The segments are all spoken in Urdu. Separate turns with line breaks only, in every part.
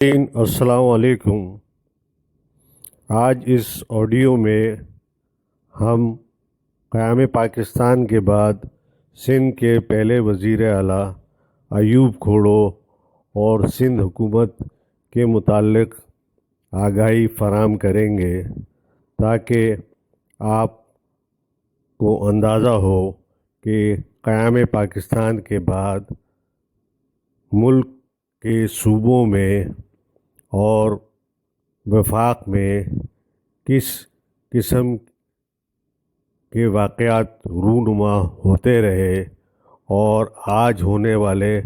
السلام علیکم۔ آج اس آڈیو میں ہم قیام پاکستان کے بعد سندھ کے پہلے وزیر اعلیٰ ایوب کھوڑو اور سندھ حکومت کے متعلق آگاہی فراہم کریں گے تاکہ آپ کو اندازہ ہو کہ قیام پاکستان کے بعد ملک کے صوبوں میں اور وفاق میں کس قسم کے واقعات رونما ہوتے رہے اور آج ہونے والے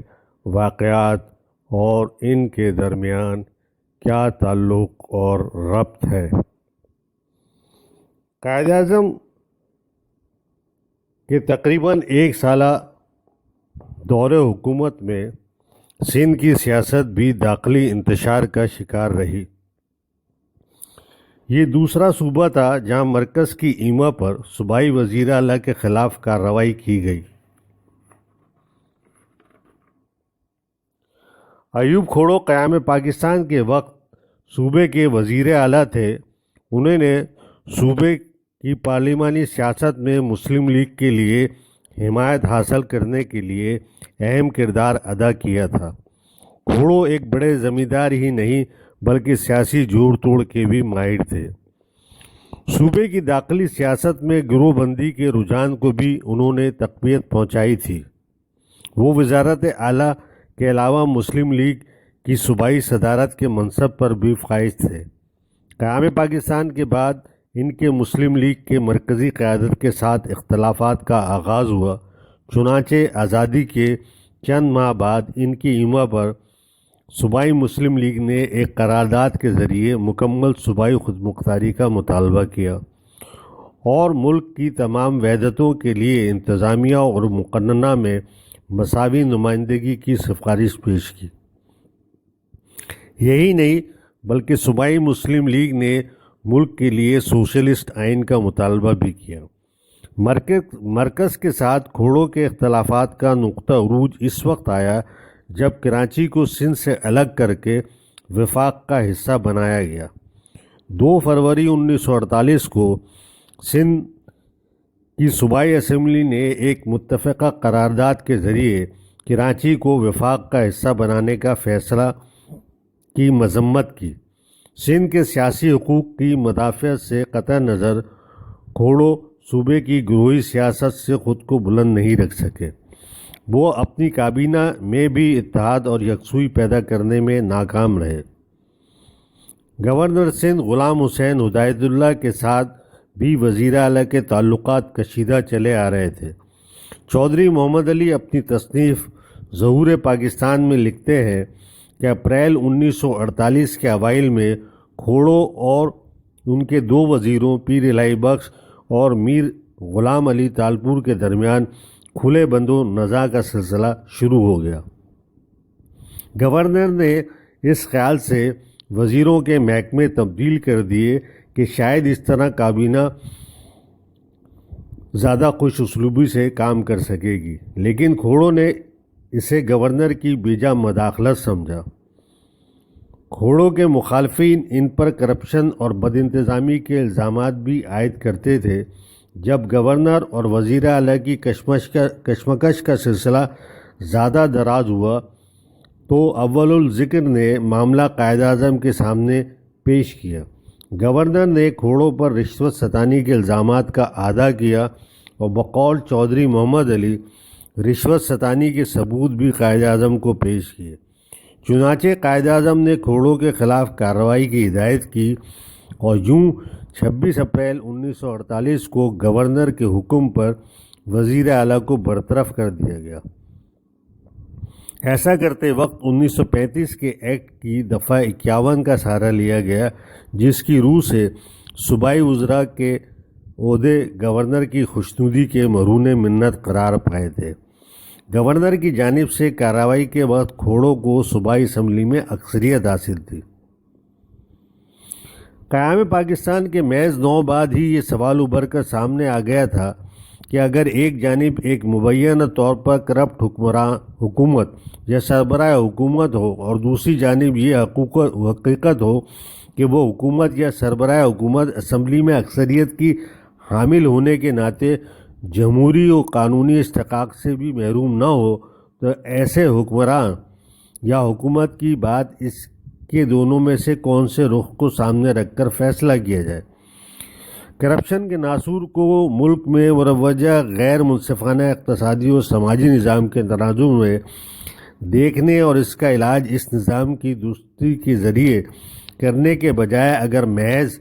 واقعات اور ان کے درمیان کیا تعلق اور ربط ہے۔ قائد اعظم کے تقریباً ایک سالہ دور حکومت میں سندھ کی سیاست بھی داخلی انتشار کا شکار رہی۔ یہ دوسرا صوبہ تھا جہاں مرکز کی ایما پر صوبائی وزیر اعلیٰ کے خلاف کارروائی کی گئی۔ ایوب کھوڑو قیام پاکستان کے وقت صوبے کے وزیر اعلیٰ تھے۔ انہوں نے صوبے کی پارلیمانی سیاست میں مسلم لیگ کے لیے حمایت حاصل کرنے کے لیے اہم کردار ادا کیا تھا۔ کھوڑو ایک بڑے زمیندار ہی نہیں بلکہ سیاسی جوڑ توڑ کے بھی ماہر تھے۔ صوبے کی داخلی سیاست میں گروہ بندی کے رجحان کو بھی انہوں نے تقویت پہنچائی تھی۔ وہ وزارت اعلیٰ کے علاوہ مسلم لیگ کی صوبائی صدارت کے منصب پر بھی فائز تھے۔ قیام پاکستان کے بعد ان کے مسلم لیگ کے مرکزی قیادت کے ساتھ اختلافات کا آغاز ہوا۔ چنانچہ آزادی کے چند ماہ بعد ان کی ایما پر صوبائی مسلم لیگ نے ایک قرارداد کے ذریعے مکمل صوبائی خود مختاری کا مطالبہ کیا اور ملک کی تمام وحدتوں کے لیے انتظامیہ اور مقننہ میں مساوی نمائندگی کی سفارش پیش کی۔ یہی نہیں بلکہ صوبائی مسلم لیگ نے ملک کے لیے سوشلسٹ آئین کا مطالبہ بھی کیا۔ مرکز کے ساتھ کھوڑو کے اختلافات کا نقطہ عروج اس وقت آیا جب کراچی کو سندھ سے الگ کر کے وفاق کا حصہ بنایا گیا۔ 2 فروری 1948 کو سندھ کی صوبائی اسمبلی نے ایک متفقہ قرارداد کے ذریعے کراچی کو وفاق کا حصہ بنانے کا فیصلہ کی مذمت کی۔ سندھ کے سیاسی حقوق کی مدافعت سے قطع نظر کھوڑو صوبے کی گروہی سیاست سے خود کو بلند نہیں رکھ سکے۔ وہ اپنی کابینہ میں بھی اتحاد اور یکسوئی پیدا کرنے میں ناکام رہے۔ گورنر سندھ غلام حسین ہدایت اللہ کے ساتھ بھی وزیر اعلیٰ کے تعلقات کشیدہ چلے آ رہے تھے۔ چودھری محمد علی اپنی تصنیف ظہور پاکستان میں لکھتے ہیں کہ اپریل 1948 کے اوائل میں کھوڑو اور ان کے 2 وزیروں پیر الہی بخش اور میر غلام علی تالپور کے درمیان کھلے بند و نزاع کا سلسلہ شروع ہو گیا۔ گورنر نے اس خیال سے وزیروں کے محکمے تبدیل کر دیے کہ شاید اس طرح کابینہ زیادہ خوش اسلوبی سے کام کر سکے گی، لیکن کھوڑو نے اسے گورنر کی بیجا مداخلت سمجھا۔ کھوڑو کے مخالفین ان پر کرپشن اور بد انتظامی کے الزامات بھی عائد کرتے تھے۔ جب گورنر اور وزیر اعلیٰ کی کشمکش کا سلسلہ زیادہ دراز ہوا تو اول الذکر نے معاملہ قائد اعظم کے سامنے پیش کیا۔ گورنر نے کھوڑو پر رشوت ستانی کے الزامات کا احاطہ کیا اور بقول چودھری محمد علی رشوت ستانی کے ثبوت بھی قائد اعظم کو پیش کیے۔ چنانچہ قائد اعظم نے کھوڑو کے خلاف کارروائی کی ہدایت کی اور یوں 26 اپریل 1948 کو گورنر کے حکم پر وزیر اعلیٰ کو برطرف کر دیا گیا۔ ایسا کرتے وقت 1935 کے ایکٹ کی دفعہ 51 کا سہارا لیا گیا، جس کی روح سے صوبائی وزراء کے عہدے گورنر کی خوشنودی کے مرہون منت قرار پائے تھے۔ گورنر کی جانب سے کارروائی کے وقت کھوڑو کو صوبائی اسمبلی میں اکثریت حاصل تھی۔ قیام پاکستان کے محض 9 بعد ہی یہ سوال ابھر کر سامنے آ گیا تھا کہ کہ اگر ایک جانب ایک مبینہ طور پر کرپٹ حکومت یا سربراہ حکومت ہو اور دوسری جانب یہ حقیقت ہو کہ وہ حکومت یا سربراہ حکومت اسمبلی میں اکثریت کی حامل ہونے کے ناطے جمہوری و قانونی استحقاق سے بھی محروم نہ ہو، تو ایسے حکمران یا حکومت کی بات اس کے دونوں میں سے کون سے رخ کو سامنے رکھ کر فیصلہ کیا جائے۔ کرپشن کے ناصور کو ملک میں مروجہ غیر منصفانہ اقتصادی اور سماجی نظام کے تناظر میں دیکھنے اور اس کا علاج اس نظام کی درستی کے ذریعے کرنے کے بجائے اگر محض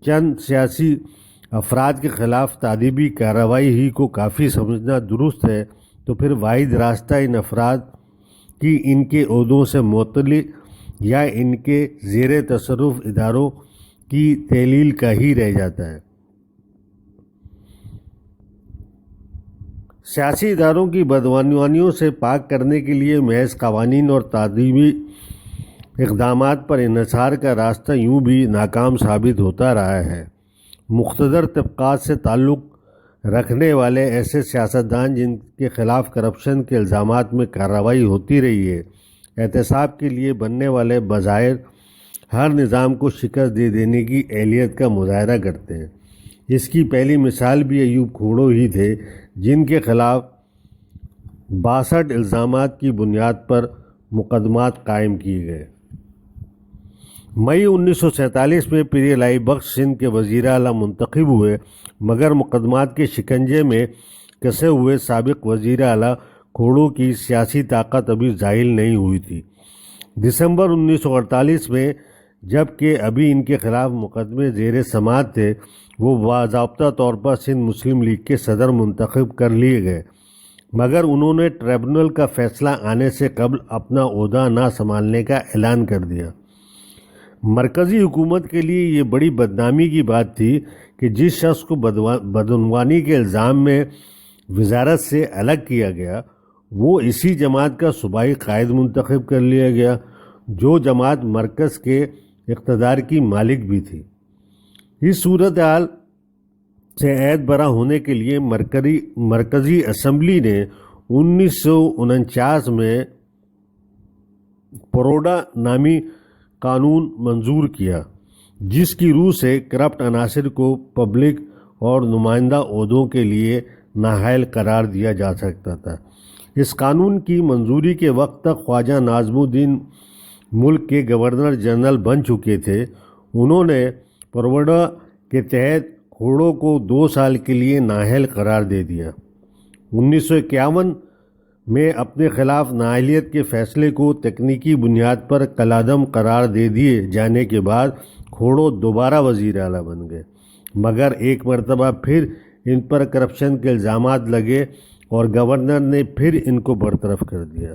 چند سیاسی افراد کے خلاف تادیبی کارروائی ہی کو کافی سمجھنا درست ہے، تو پھر واحد راستہ ان افراد کی ان کے عہدوں سے معطلی یا ان کے زیر تصرف اداروں کی تحلیل کا ہی رہ جاتا ہے۔ سیاسی اداروں کی بدعنوانیوں سے پاک کرنے کے لیے محض قوانین اور تعلیمی اقدامات پر انحصار کا راستہ یوں بھی ناکام ثابت ہوتا رہا ہے۔ مقتدر طبقات سے تعلق رکھنے والے ایسے سیاستدان جن کے خلاف کرپشن کے الزامات میں کارروائی ہوتی رہی ہے، احتساب کے لیے بننے والے بظاہر ہر نظام کو شکست دے دینے کی اہلیت کا مظاہرہ کرتے ہیں۔ اس کی پہلی مثال بھی ایوب کھوڑو ہی تھے، جن کے خلاف 62 الزامات کی بنیاد پر مقدمات قائم کیے گئے۔ مئی 1947 میں پیر الہی بخش سندھ کے وزیر اعلیٰ منتخب ہوئے، مگر مقدمات کے شکنجے میں کسے ہوئے سابق وزیر اعلیٰ کھوڑو کی سیاسی طاقت ابھی ظاہر نہیں ہوئی تھی۔ دسمبر 1948 میں جب کہ ابھی ان کے خلاف مقدمے زیر سماعت تھے، وہ باضابطہ طور پر سندھ مسلم لیگ کے صدر منتخب کر لیے گئے، مگر انہوں نے ٹریبونل کا فیصلہ آنے سے قبل اپنا عہدہ نہ سنبھالنے کا اعلان کر دیا۔ مرکزی حکومت کے لیے یہ بڑی بدنامی کی بات تھی کہ جس شخص کو بدعنوانی کے الزام میں وزارت سے الگ کیا گیا، وہ اسی جماعت کا صوبائی قائد منتخب کر لیا گیا، جو جماعت مرکز کے اقتدار کی مالک بھی تھی۔ اس صورتحال سے عہد برا ہونے کے لیے مرکزی اسمبلی نے 1949 میں پروڈا نامی قانون منظور کیا، جس کی روح سے کرپٹ عناصر کو پبلک اور نمائندہ عہدوں کے لیے نااہل قرار دیا جا سکتا تھا۔ اس قانون کی منظوری کے وقت تک خواجہ ناظم الدین ملک کے گورنر جنرل بن چکے تھے۔ انہوں نے پروڈا کے تحت کھوڑو کو 2 سال کے لیے نااہل قرار دے دیا۔ 1951 میں اپنے خلاف نااہلیت کے فیصلے کو تکنیکی بنیاد پر کالعدم قرار دے دیے جانے کے بعد کھوڑو دوبارہ وزیر اعلیٰ بن گئے، مگر ایک مرتبہ پھر ان پر کرپشن کے الزامات لگے اور گورنر نے پھر ان کو برطرف کر دیا۔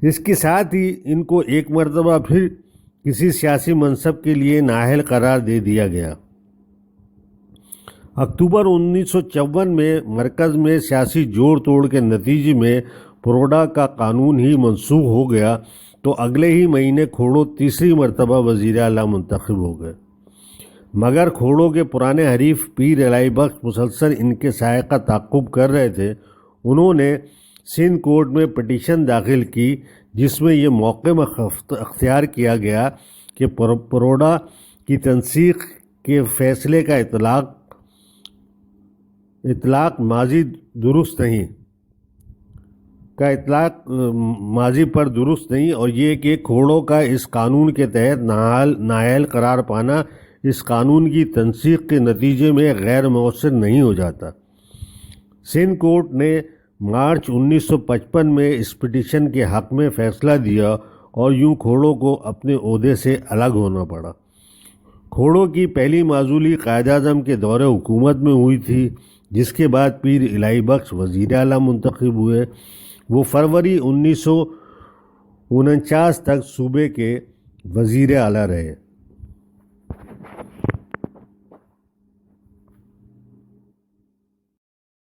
اس کے ساتھ ہی ان کو ایک مرتبہ پھر کسی سیاسی منصب کے لیے نااہل قرار دے دیا گیا۔ اکتوبر 1954 میں مرکز میں سیاسی جوڑ توڑ کے نتیجے میں پروڈا کا قانون ہی منسوخ ہو گیا، تو اگلے ہی مہینے کھوڑو تیسری مرتبہ وزیر اعلیٰ منتخب ہو گئے، مگر کھوڑو کے پرانے حریف پیر الہی بخش مسلسل ان کے سائے کا تعاقب کر رہے تھے۔ انہوں نے سندھ کورٹ میں پٹیشن داخل کی، جس میں یہ موقع اختیار کیا گیا کہ پروڈا کی تنسیخ کے فیصلے کا اطلاق ماضی پر درست نہیں، اور یہ کہ کھوڑو کا اس قانون کے تحت نااہل قرار پانا اس قانون کی تنسیخ کے نتیجے میں غیر مؤثر نہیں ہو جاتا۔ سندھ کورٹ نے مارچ 1955 میں اس پٹیشن کے حق میں فیصلہ دیا اور یوں کھوڑو کو اپنے عہدے سے الگ ہونا پڑا۔ کھوڑو کی پہلی معزولی قائد اعظم کے دور حکومت میں ہوئی تھی، جس کے بعد پیر الہی بخش وزیر اعلیٰ منتخب ہوئے۔ وہ فروری 1949 تک صوبے کے وزیر اعلیٰ رہے۔